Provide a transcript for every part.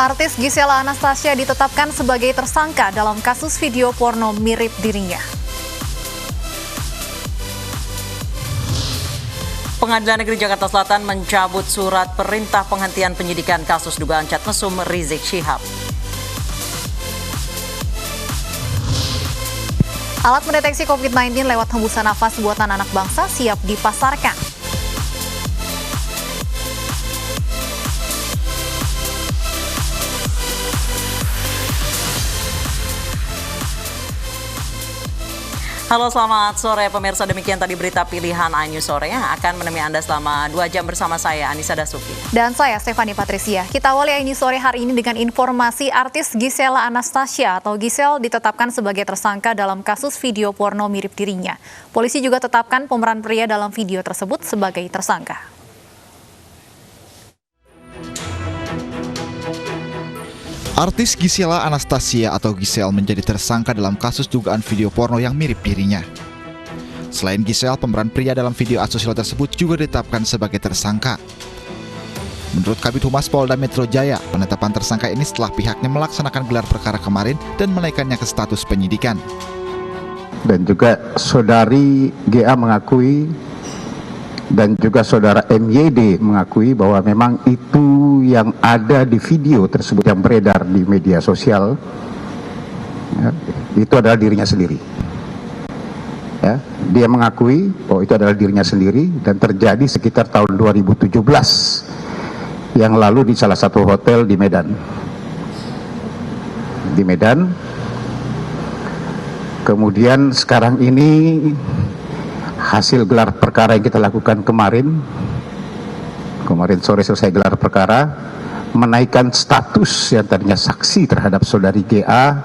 Artis Gisela Anastasia ditetapkan sebagai tersangka dalam kasus video porno mirip dirinya. Pengadilan Negeri Jakarta Selatan mencabut surat perintah penghentian penyidikan kasus dugaan cat mesum Rizik Syihab. Alat mendeteksi COVID-19 lewat hembusan nafas buatan anak bangsa siap dipasarkan. Halo, selamat sore pemirsa. Demikian tadi berita pilihan iNews Sore yang akan menemani Anda selama 2 jam bersama saya, Anissa Dasuki. Dan saya, Stefani Patricia. Kita awali iNews Sore hari ini dengan informasi artis Gisela Anastasia atau Gisel ditetapkan sebagai tersangka dalam kasus video porno mirip dirinya. Polisi juga tetapkan pemeran pria dalam video tersebut sebagai tersangka. Artis Gisela Anastasia atau Gisel menjadi tersangka dalam kasus dugaan video porno yang mirip dirinya. Selain Gisel, pemeran pria dalam video asusila tersebut juga ditetapkan sebagai tersangka. Menurut Kabid Humas Polda Metro Jaya, penetapan tersangka ini setelah pihaknya melaksanakan gelar perkara kemarin dan menaikkannya ke status penyidikan. Dan juga saudari GA mengakui dan juga saudara MYD mengakui bahwa memang itu yang ada di video tersebut yang beredar di media sosial, ya, itu adalah dirinya sendiri. Ya, dia mengakui bahwa itu adalah dirinya sendiri dan terjadi sekitar tahun 2017 yang lalu di salah satu hotel di Medan. Kemudian sekarang ini hasil gelar perkara yang kita lakukan kemarin sore selesai gelar perkara, menaikkan status yang tadinya saksi terhadap saudari GA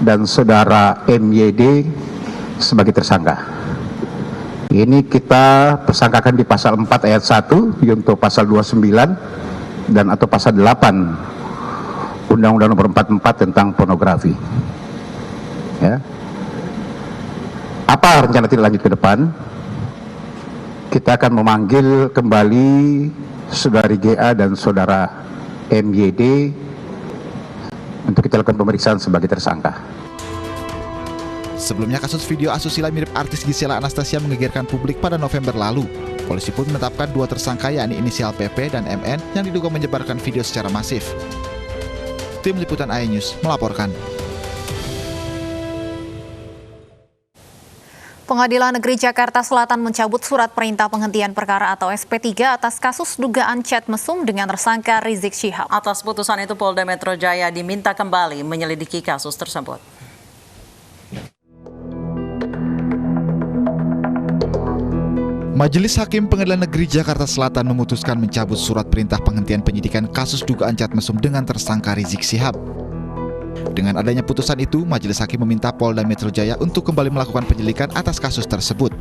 dan saudara MYD sebagai tersangka. Ini kita persangkakan di pasal 4 ayat 1 untuk pasal 29 dan atau pasal 8 Undang-Undang Nomor 44 tentang pornografi. Ya. Apa rencana tindak lanjut ke depan? Kita akan memanggil kembali saudari GA dan saudara MYD untuk kita lakukan pemeriksaan sebagai tersangka. Sebelumnya kasus video asusila mirip artis Gisela Anastasia menggegerkan publik pada November lalu. Polisi pun menetapkan 2 tersangka yakni inisial PP dan MN yang diduga menyebarkan video secara masif. Tim Liputan iNews melaporkan. Pengadilan Negeri Jakarta Selatan mencabut surat perintah penghentian perkara atau SP3 atas kasus dugaan cat mesum dengan tersangka Rizik Syihab. Atas putusan itu, Polda Metro Jaya diminta kembali menyelidiki kasus tersebut. Majelis Hakim Pengadilan Negeri Jakarta Selatan memutuskan mencabut surat perintah penghentian penyidikan kasus dugaan cat mesum dengan tersangka Rizik Syihab. Dengan adanya putusan itu, Majelis Hakim meminta Polda Metro Jaya untuk kembali melakukan penyelidikan atas kasus tersebut.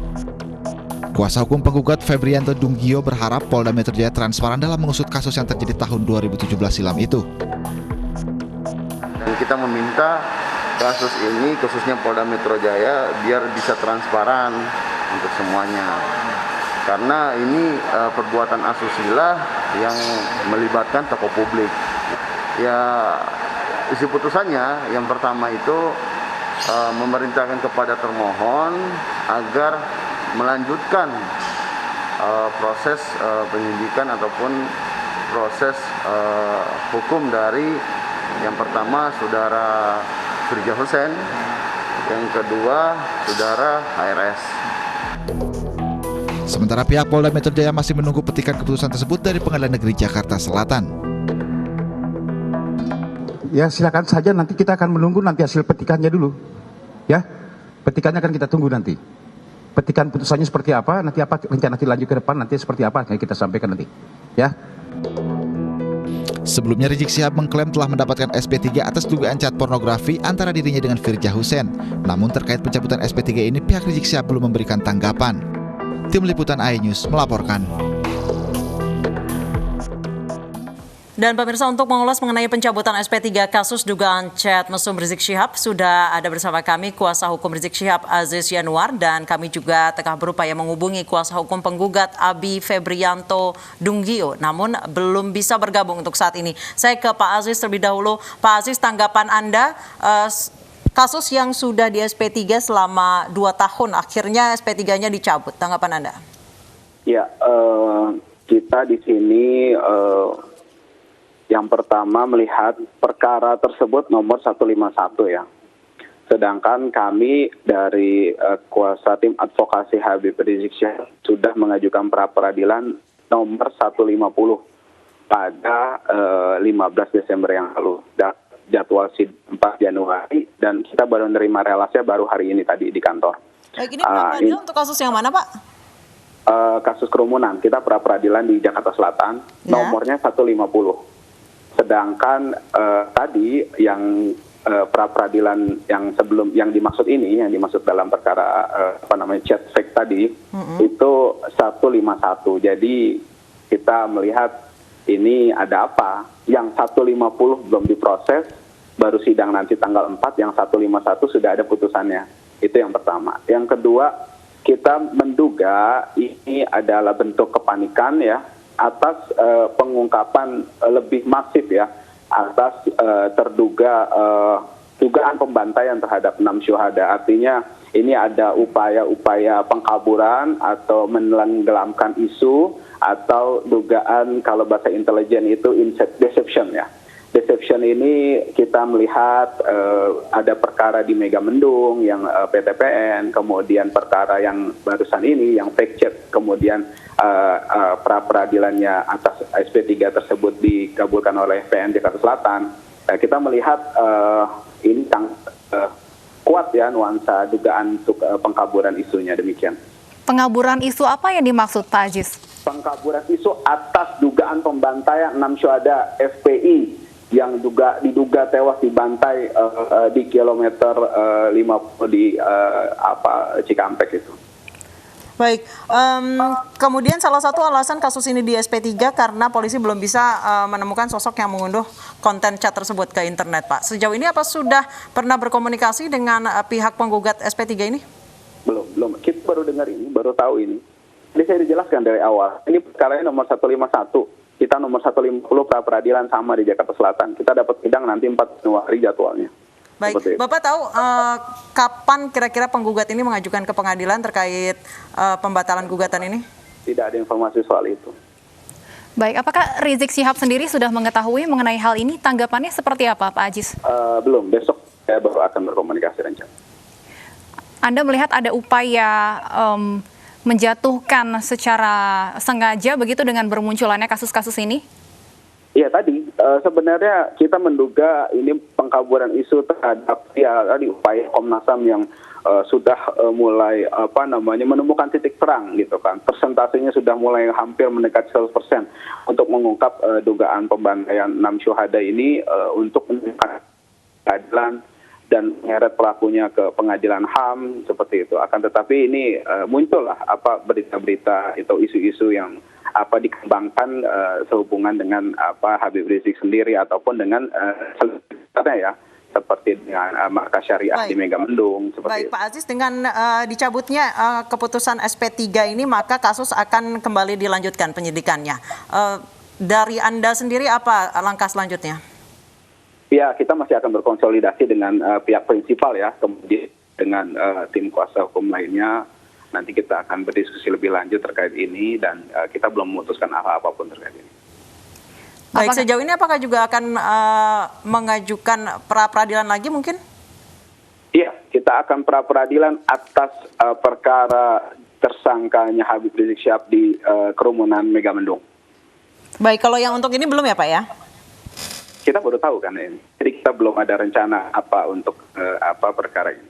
Kuasa hukum penggugat Febrianto Dunggio berharap Polda Metro Jaya transparan dalam mengusut kasus yang terjadi tahun 2017 silam itu. Dan kita meminta kasus ini, khususnya Polda Metro Jaya, biar bisa transparan untuk semuanya. Karena ini perbuatan asusila yang melibatkan tokoh publik. Ya, isi putusannya yang pertama itu memerintahkan kepada termohon agar melanjutkan proses penyidikan ataupun proses hukum dari yang pertama saudara Firja Hussein, yang kedua saudara HRS. Sementara pihak Polda Metro Jaya masih menunggu petikan keputusan tersebut dari Pengadilan Negeri Jakarta Selatan. Ya silakan saja, nanti kita akan menunggu nanti hasil petikannya dulu. Ya, petikannya akan kita tunggu nanti. Petikan putusannya seperti apa, nanti apa rencana lanjut ke depan, nanti seperti apa yang kita sampaikan nanti. Ya. Sebelumnya Rizik Syihab mengklaim telah mendapatkan SP3 atas dugaan cat pornografi antara dirinya dengan Firja Hussein. Namun terkait pencabutan SP3 ini pihak Rizik Syihab belum memberikan tanggapan. Tim Liputan iNews melaporkan. Dan pemirsa, untuk mengulas mengenai pencabutan SP3 kasus dugaan chat mesum Rizik Syihab, sudah ada bersama kami kuasa hukum Rizik Syihab Aziz Yanuar, dan kami juga tengah berupaya menghubungi kuasa hukum penggugat Abi Febrianto Dunggio, namun belum bisa bergabung untuk saat ini. Saya ke Pak Aziz terlebih dahulu. Pak Aziz, tanggapan Anda, kasus yang sudah di SP3 selama 2 tahun, akhirnya SP3-nya dicabut. Tanggapan Anda? Ya, kita di sini yang pertama melihat perkara tersebut nomor 151 ya. Sedangkan kami dari kuasa tim advokasi Habib Rizik Syihab sudah mengajukan pra-peradilan nomor 150 pada 15 Desember yang lalu. Jadwal sidang 4 Januari dan kita baru menerima relasinya baru hari ini tadi di kantor. Baik, ini pra-peradilan untuk kasus yang mana, Pak? Kasus kerumunan. Kita pra-peradilan di Jakarta Selatan, nomornya 150. Sedangkan tadi yang pra-peradilan yang sebelum yang dimaksud ini, yang dimaksud dalam perkara chat fake tadi, itu 151. Jadi kita melihat ini ada apa? Yang 150 belum diproses, baru sidang nanti tanggal 4, yang 151 sudah ada putusannya. Itu yang pertama. Yang kedua, kita menduga ini adalah bentuk kepanikan ya, atas pengungkapan lebih masif ya, atas terduga dugaan pembantaian terhadap 6 syuhada. Artinya ini ada upaya-upaya pengkaburan atau menenggelamkan isu, atau dugaan kalau bahasa intelijen itu deception ya. Deception ini kita melihat ada perkara di Megamendung yang PTPN, kemudian perkara yang barusan ini yang fake chat, kemudian pra-peradilannya atas SP3 tersebut dikabulkan oleh PN Jakarta Selatan. Kita melihat ini sangat kuat ya nuansa dugaan untuk pengkaburan isunya, demikian. Pengaburan isu apa yang dimaksud, Pak Aziz? Pengkaburan isu atas dugaan pembantaian 6 syuhada FPI yang diduga tewas dibantai di kilometer 50 di Cikampek itu. Baik, kemudian salah satu alasan kasus ini di SP3 karena polisi belum bisa menemukan sosok yang mengunduh konten chat tersebut ke internet, Pak. Sejauh ini apa sudah pernah berkomunikasi dengan pihak penggugat SP3 ini? Belum. Kita baru dengar ini, baru tahu ini. Jadi saya dijelaskan dari awal, ini perkaranya nomor 151. Kita nomor 150 pra-peradilan sama di Jakarta Selatan. Kita dapat sidang nanti 4 Januari jadwalnya. Baik, Bapak tahu kapan kira-kira penggugat ini mengajukan ke pengadilan terkait pembatalan gugatan ini? Tidak ada informasi soal itu. Baik, apakah Rizik Syihab sendiri sudah mengetahui mengenai hal ini? Tanggapannya seperti apa, Pak Aziz? Belum, besok saya baru akan berkomunikasi rencana. Anda melihat ada upaya menjatuhkan secara sengaja begitu dengan bermunculannya kasus-kasus ini? Iya tadi, sebenarnya kita menduga ini pengkaburan isu terhadap tadi upaya Komnas HAM yang sudah mulai menemukan titik terang gitu kan. Persentasenya sudah mulai hampir mendekati 100% untuk mengungkap dugaan pembantaian 6 syuhada ini untuk menemukan keadilan dan menyeret pelakunya ke pengadilan HAM seperti itu. Akan tetapi ini muncullah berita-berita atau isu-isu yang dikembangkan sehubungan dengan Habib Rizik sendiri ataupun dengan ya seperti dengan markas syariah di Megamendung seperti Baik, itu. Pak Aziz, dengan dicabutnya keputusan SP3 ini maka kasus akan kembali dilanjutkan penyidikannya. Dari Anda sendiri apa langkah selanjutnya? Ya, kita masih akan berkonsolidasi dengan pihak prinsipal ya, kemudian dengan tim kuasa hukum lainnya. Nanti kita akan berdiskusi lebih lanjut terkait ini dan kita belum memutuskan apapun terkait ini. Baik, sejauh ini apakah juga akan mengajukan pra-peradilan lagi mungkin? Iya, kita akan pra-peradilan atas perkara tersangkanya Habib Rizik Syihab di kerumunan Megamendung. Baik, kalau yang untuk ini belum ya Pak ya? Kita baru tahu kan ini. Jadi kita belum ada rencana apa untuk perkara ini.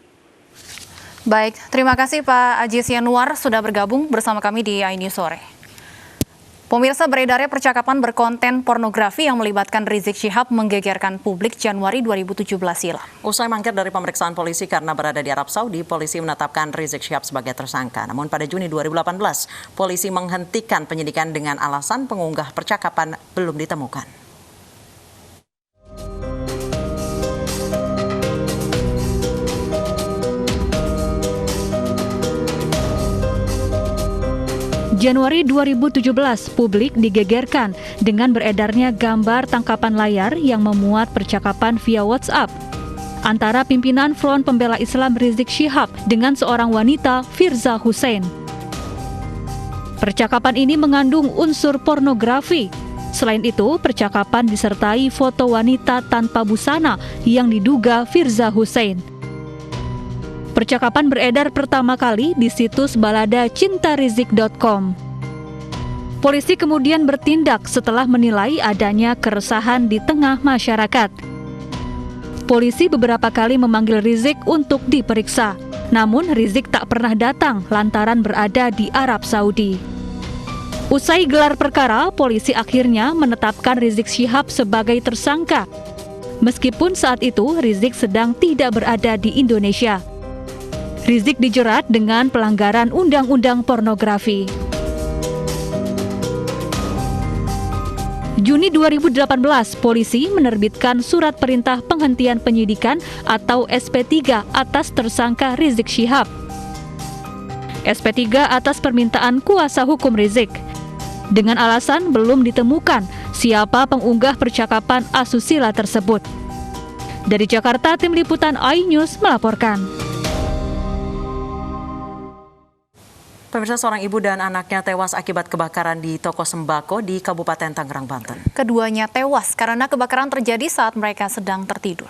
Baik, terima kasih Pak Aziz Yanuar sudah bergabung bersama kami di iNews Sore. Pemirsa, beredarnya percakapan berkonten pornografi yang melibatkan Rizik Syihab menggegerkan publik Januari 2017 silam. Usai mangkir dari pemeriksaan polisi karena berada di Arab Saudi, polisi menetapkan Rizik Syihab sebagai tersangka. Namun pada Juni 2018, polisi menghentikan penyidikan dengan alasan pengunggah percakapan belum ditemukan. Januari 2017, publik digegerkan dengan beredarnya gambar tangkapan layar yang memuat percakapan via WhatsApp antara pimpinan Front Pembela Islam Rizik Syihab dengan seorang wanita, Firza Hussein. Percakapan ini mengandung unsur pornografi. Selain itu, percakapan disertai foto wanita tanpa busana yang diduga Firza Hussein. Percakapan beredar pertama kali di situs balada cintarizik.com. Polisi kemudian bertindak setelah menilai adanya keresahan di tengah masyarakat. Polisi beberapa kali memanggil Rizik untuk diperiksa, namun Rizik tak pernah datang lantaran berada di Arab Saudi. Usai gelar perkara, polisi akhirnya menetapkan Rizik Syihab sebagai tersangka. Meskipun saat itu Rizik sedang tidak berada di Indonesia. Rizik dijerat dengan pelanggaran undang-undang pornografi. Juni 2018, polisi menerbitkan surat perintah penghentian penyidikan atau SP3 atas tersangka Rizik Syihab. SP3 atas permintaan kuasa hukum Rizik. Dengan alasan belum ditemukan siapa pengunggah percakapan asusila tersebut. Dari Jakarta, Tim Liputan iNews melaporkan. Pemirsa, seorang ibu dan anaknya tewas akibat kebakaran di toko sembako di Kabupaten Tangerang, Banten. Keduanya tewas karena kebakaran terjadi saat mereka sedang tertidur.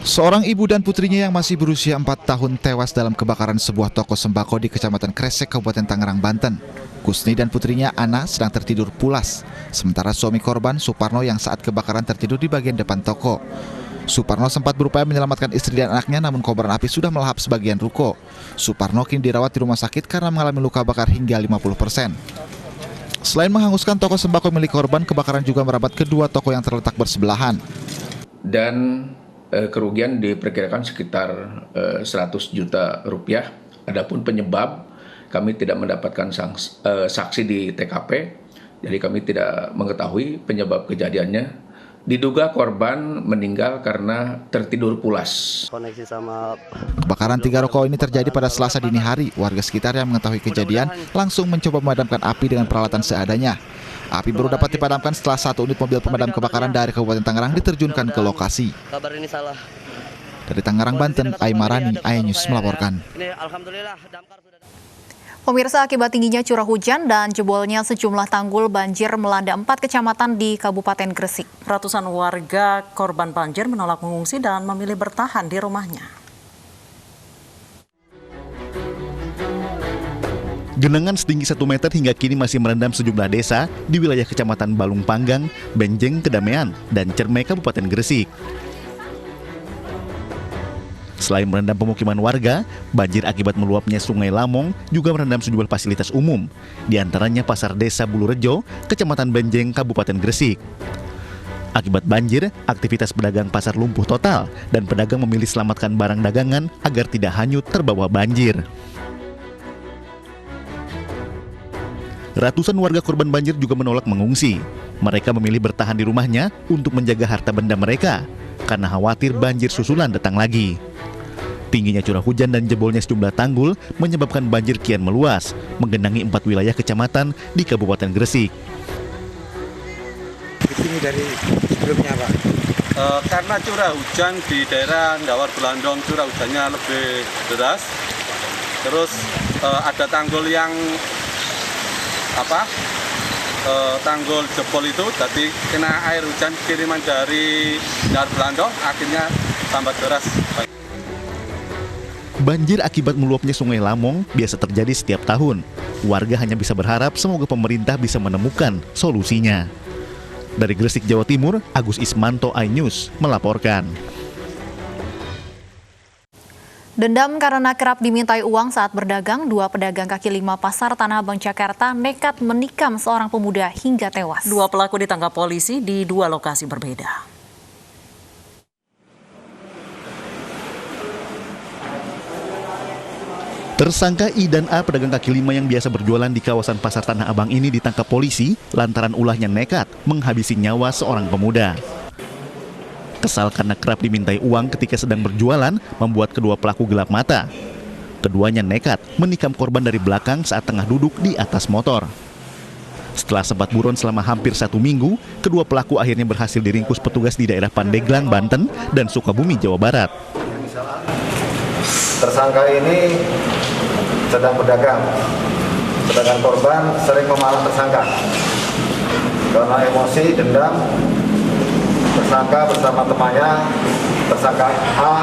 Seorang ibu dan putrinya yang masih berusia 4 tahun tewas dalam kebakaran sebuah toko sembako di Kecamatan Kresek, Kabupaten Tangerang, Banten. Kusni dan putrinya Ana sedang tertidur pulas, sementara suami korban, Suparno, yang saat kebakaran tertidur di bagian depan toko. Suparno sempat berupaya menyelamatkan istri dan anaknya, namun kobaran api sudah melahap sebagian ruko. Suparno kini dirawat di rumah sakit karena mengalami luka bakar hingga 50%. Selain menghanguskan toko sembako milik korban, kebakaran juga merabat kedua toko yang terletak bersebelahan. Dan kerugian diperkirakan sekitar 100 juta rupiah. Adapun penyebab, kami tidak mendapatkan saksi di TKP, jadi kami tidak mengetahui penyebab kejadiannya. Diduga korban meninggal karena tertidur pulas. Kebakaran 3 ruko ini terjadi pada Selasa dini hari. Warga sekitar yang mengetahui kejadian langsung mencoba memadamkan api dengan peralatan seadanya. Api baru dapat dipadamkan setelah 1 unit mobil pemadam kebakaran dari Kabupaten Tangerang diterjunkan ke lokasi. Dari Tangerang, Banten, Aimarani, iNews melaporkan. Pemirsa, akibat tingginya curah hujan dan jebolnya sejumlah tanggul, banjir melanda 4 kecamatan di Kabupaten Gresik. Ratusan warga korban banjir menolak mengungsi dan memilih bertahan di rumahnya. Genangan setinggi 1 meter hingga kini masih merendam sejumlah desa di wilayah Kecamatan Balung Panggang, Benjeng, Kedamean, dan Cermai, Kabupaten Gresik. Selain merendam pemukiman warga, banjir akibat meluapnya Sungai Lamong juga merendam sejumlah fasilitas umum, di antaranya Pasar Desa Bulurejo, Kecamatan Benjeng, Kabupaten Gresik. Akibat banjir, aktivitas pedagang pasar lumpuh total dan pedagang memilih selamatkan barang dagangan agar tidak hanyut terbawa banjir. Ratusan warga korban banjir juga menolak mengungsi. Mereka memilih bertahan di rumahnya untuk menjaga harta benda mereka, karena khawatir banjir susulan datang lagi. Tingginya curah hujan dan jebolnya sejumlah tanggul menyebabkan banjir kian meluas, menggenangi 4 wilayah kecamatan di Kabupaten Gresik. Ini dari sebelumnya, Pak? Karena curah hujan di daerah Ndawar Belandong, curah hujannya lebih deras. Terus ada tanggul yang tanggul jebol itu, jadi kena air hujan kiriman dari Ndawar Belandong, akhirnya tambah deras. Banjir akibat meluapnya Sungai Lamong biasa terjadi setiap tahun. Warga hanya bisa berharap semoga pemerintah bisa menemukan solusinya. Dari Gresik, Jawa Timur, Agus Ismanto, iNews melaporkan. Dendam karena kerap dimintai uang saat berdagang, 2 pedagang kaki lima Pasar Tanah Abang, Jakarta nekat menikam seorang pemuda hingga tewas. 2 pelaku ditangkap polisi di 2 lokasi berbeda. Tersangka I dan A, pedagang kaki lima yang biasa berjualan di kawasan Pasar Tanah Abang ini ditangkap polisi lantaran ulahnya nekat menghabisi nyawa seorang pemuda. Kesal karena kerap dimintai uang ketika sedang berjualan membuat kedua pelaku gelap mata. Keduanya nekat menikam korban dari belakang saat tengah duduk di atas motor. Setelah sempat buron selama hampir 1 minggu, kedua pelaku akhirnya berhasil diringkus petugas di daerah Pandeglang, Banten, dan Sukabumi, Jawa Barat. Tersangka ini sedang berdagang, sedangkan korban sering memalak tersangka. Karena emosi, dendam, tersangka bersama temannya, tersangka A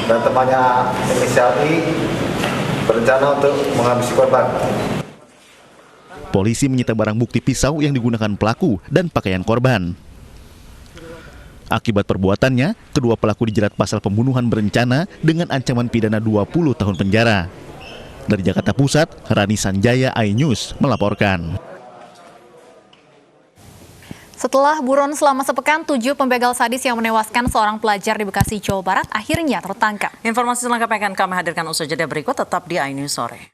dan temannya inisial I, berencana untuk menghabisi korban. Polisi menyita barang bukti pisau yang digunakan pelaku dan pakaian korban. Akibat perbuatannya, kedua pelaku dijerat pasal pembunuhan berencana dengan ancaman pidana 20 tahun penjara. Dari Jakarta Pusat, Rani Sanjaya, iNews melaporkan. Setelah buron selama sepekan, 7 pembegal sadis yang menewaskan seorang pelajar di Bekasi, Jawa Barat akhirnya tertangkap. Informasi selengkapnya akan kami hadirkan usai jeda berikut, tetap di iNews Sore.